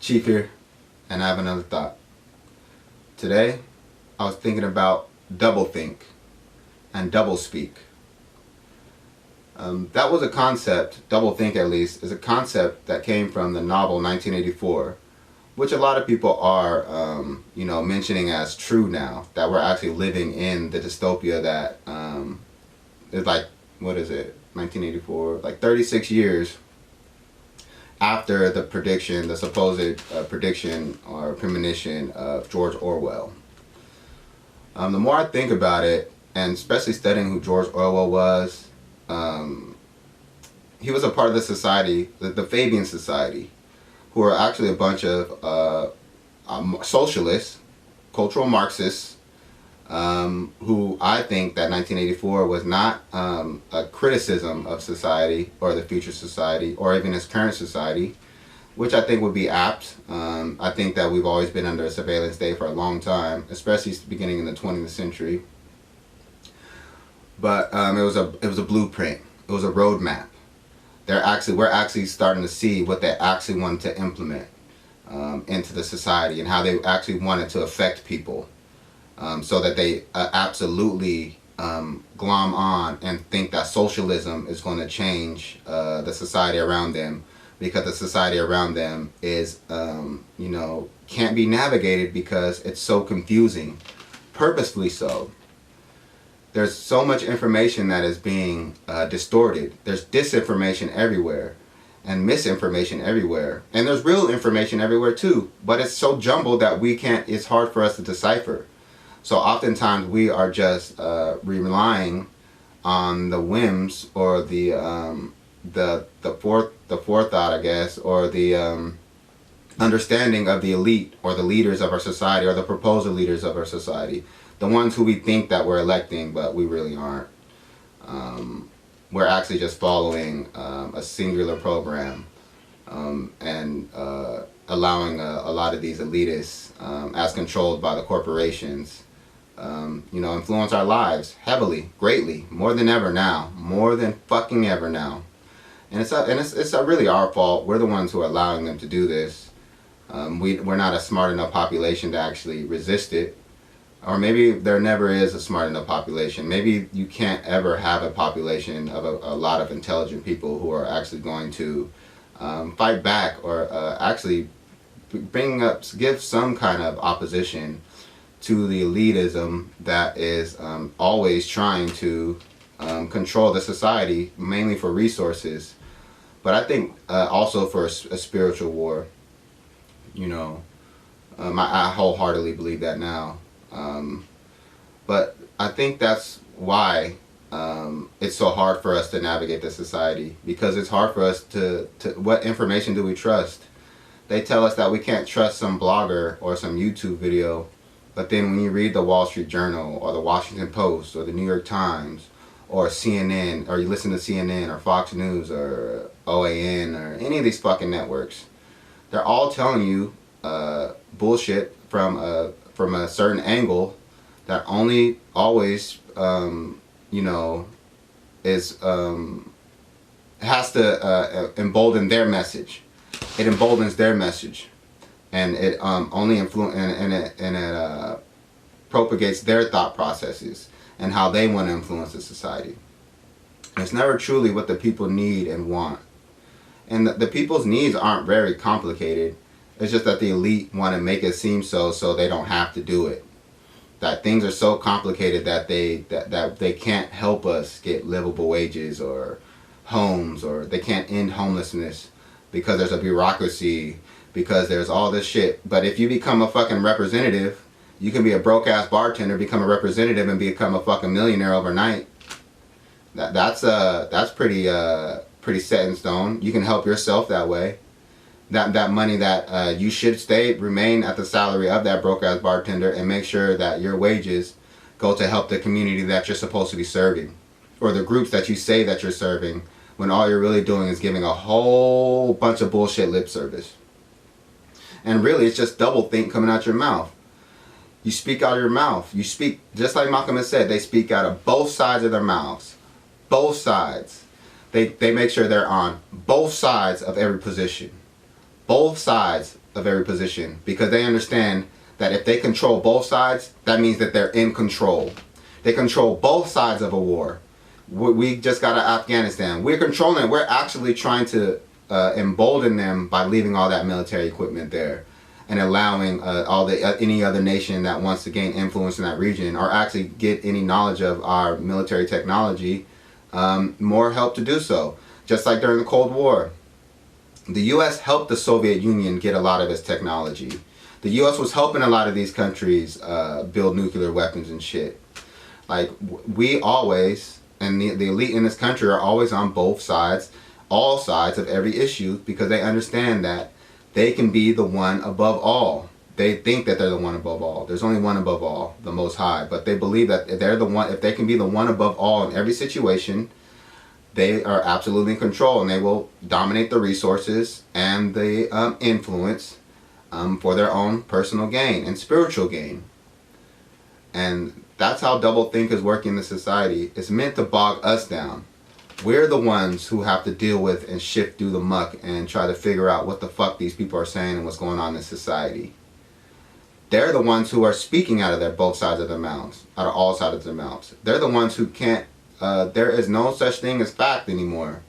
Chief here, and I have another thought. Today, I was thinking about doublethink and doublespeak. That was a concept, doublethink at least, is a concept that came from the novel 1984, which a lot of people are, mentioning as true now, that we're actually living in the dystopia that is like, what is it, 1984, like 36 years after the prediction, the supposed prediction or premonition of George Orwell. The more I think about it, and especially studying who George Orwell was, he was a part of the society, the Fabian Society, who are actually a bunch of socialists, cultural Marxists, who I think that 1984 was not a criticism of society or the future society or even its current society, which I think would be apt. I think that we've always been under a surveillance state for a long time, especially beginning in the 20th century. But it was a blueprint. It was a roadmap. We're actually starting to see what they actually wanted to implement into the society and how they actually wanted to affect people. So that they absolutely glom on and think that socialism is going to change the society around them, because the society around them is, can't be navigated because it's so confusing, purposefully so. There's so much information that is being distorted. There's disinformation everywhere and misinformation everywhere. And there's real information everywhere too, but it's so jumbled that it's hard for us to decipher. So oftentimes we are just relying on the whims or the forethought, I guess, or the understanding of the elite or the leaders of our society or the proposed leaders of our society, the ones who we think that we're electing, but we really aren't. We're actually just following a singular program and allowing a lot of these elitists, as controlled by the corporations, influence our lives heavily, greatly, more than ever now, more than fucking ever now. And it's really our fault. We're the ones who are allowing them to do this. We're not a smart enough population to actually resist it. Or maybe there never is a smart enough population. Maybe you can't ever have a population of a lot of intelligent people who are actually going to fight back or actually give some kind of opposition to the elitism that is always trying to control the society, mainly for resources. But I think also for a spiritual war. I wholeheartedly believe that now. But I think that's why it's so hard for us to navigate the society, because it's hard for us to what information do we trust? They tell us that we can't trust some blogger or some YouTube video, but then when you read the Wall Street Journal or the Washington Post or the New York Times or CNN, or you listen to CNN or Fox News or OAN or any of these fucking networks, they're all telling you bullshit from a certain angle that only always has to embolden their message. It emboldens their message, and it only it propagates their thought processes and how they want to influence the society. It's never truly what the people need and want, and the people's needs aren't very complicated. It's just that the elite want to make it seem so they don't have to do it. That things are so complicated that they can't help us get livable wages or homes, or they can't end homelessness because there's a bureaucracy, because there's all this shit. But if you become a fucking representative, you can be a broke ass bartender, become a representative, and become a fucking millionaire overnight. That's pretty set in stone. You can help yourself that way. That money that you should remain at the salary of that broke ass bartender, and make sure that your wages go to help the community that you're supposed to be serving, or the groups that you say that you're serving, when all you're really doing is giving a whole bunch of bullshit lip service. And really, it's just doublethink coming out your mouth. You speak out of your mouth. You speak, just like Malcolm has said, they speak out of both sides of their mouths. Both sides. They make sure they're on both sides of every position. Both sides of every position, because they understand that if they control both sides, that means that they're in control. They control both sides of a war. We just got to Afghanistan. We're controlling it. We're actually trying to embolden them by leaving all that military equipment there, and allowing any other nation that wants to gain influence in that region or actually get any knowledge of our military technology more help to do so. Just like during the Cold War, the U.S. helped the Soviet Union get a lot of its technology. The U.S. was helping a lot of these countries build nuclear weapons and shit. Like, we always, and the elite in this country are always on both sides, all sides of every issue, because they understand that they can be the one above all. They think that they're the one above all. There's only one above all, the Most High. But they believe that if they're the one, if they can be the one above all in every situation, they are absolutely in control, and they will dominate the resources and the influence for their own personal gain and spiritual gain. And that's how doublethink is working in the society. It's meant to bog us down. We're the ones who have to deal with and shift through the muck and try to figure out what the fuck these people are saying and what's going on in society. They're the ones who are speaking out of their both sides of their mouths, out of all sides of their mouths. They're the ones who can't, there is no such thing as fact anymore.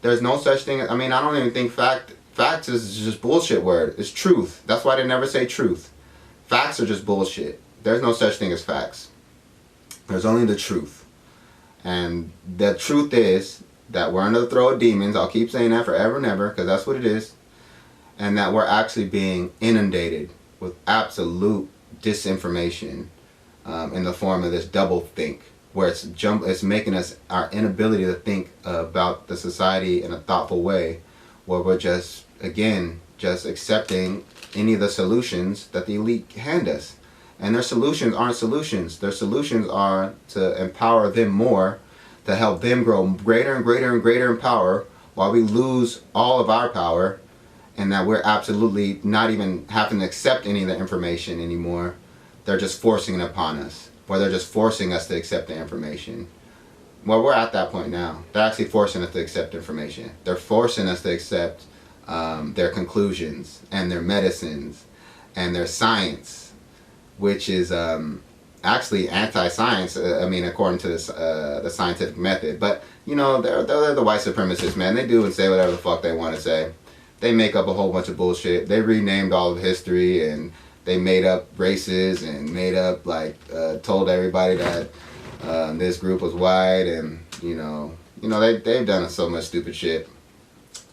There's no such thing, I mean, I don't even think facts is just bullshit word. It's truth. That's why they never say truth. Facts are just bullshit. There's no such thing as facts. There's only the truth. And the truth is that we're under the throat of demons. I'll keep saying that forever and ever, because that's what it is. And that we're actually being inundated with absolute disinformation in the form of this doublethink, where it's making us, our inability to think about the society in a thoughtful way, where we're just, again, just accepting any of the solutions that the elite hand us. And their solutions aren't solutions. Their solutions are to empower them more, to help them grow greater and greater and greater in power, while we lose all of our power, and that we're absolutely not even having to accept any of the information anymore. They're just forcing it upon us, or they're just forcing us to accept the information. Well, we're at that point now. They're actually forcing us to accept information. They're forcing us to accept their conclusions and their medicines and their science, which is actually anti-science, I mean, according to this, the scientific method. But, you know, they're the white supremacists, man. They do and say whatever the fuck they want to say. They make up a whole bunch of bullshit. They renamed all of history, and they made up races and made up, like, told everybody that this group was white, and, you know, they've done so much stupid shit.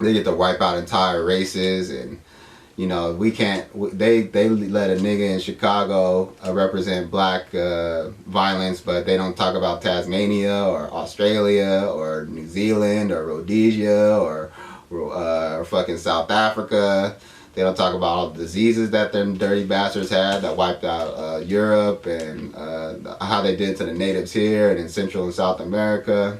They get to wipe out entire races, and, you know, we can't, they let a nigga in Chicago represent black violence, but they don't talk about Tasmania or Australia or New Zealand or Rhodesia or fucking South Africa. They don't talk about all the diseases that them dirty bastards had that wiped out Europe, and how they did to the natives here and in Central and South America.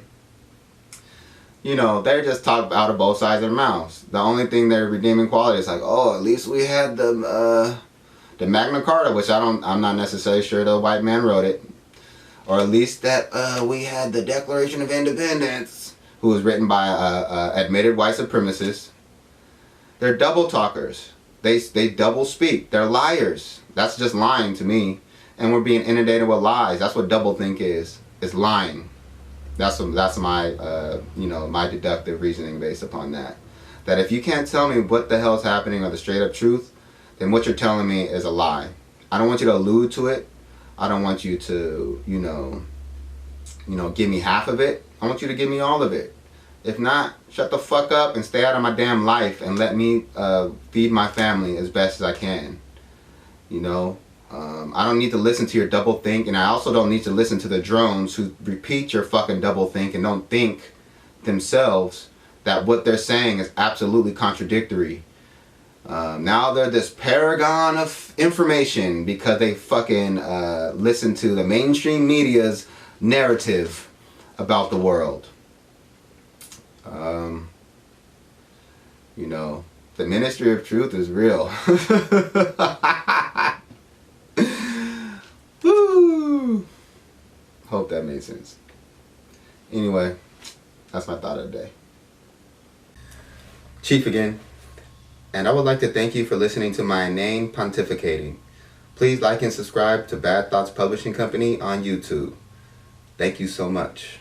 You know, they're just talking out of both sides of their mouths. The only thing they're redeeming quality is like, oh, at least we had the Magna Carta, which I'm not necessarily sure the white man wrote it, or at least that we had the Declaration of Independence, who was written by admitted white supremacists. They're double talkers. They double speak. They're liars. That's just lying to me, and we're being inundated with lies. That's what doublethink is. It's lying. That's my you know, my deductive reasoning based upon that. That if you can't tell me what the hell's happening or the straight up truth, then what you're telling me is a lie. I don't want you to allude to it. I don't want you to, you know, give me half of it. I want you to give me all of it. If not, shut the fuck up and stay out of my damn life and let me feed my family as best as I can. You know? I don't need to listen to your doublethink, and I also don't need to listen to the drones who repeat your fucking doublethink and don't think themselves that what they're saying is absolutely contradictory. Now they're this paragon of information because they fucking listen to the mainstream media's narrative about the world. You know, the ministry of truth is real. Woo! Hope that made sense. Anyway, that's my thought of the day. Chief again. And I would like to thank you for listening to my inane pontificating. Please like and subscribe to Bad Thoughts Publishing Company on YouTube. Thank you so much.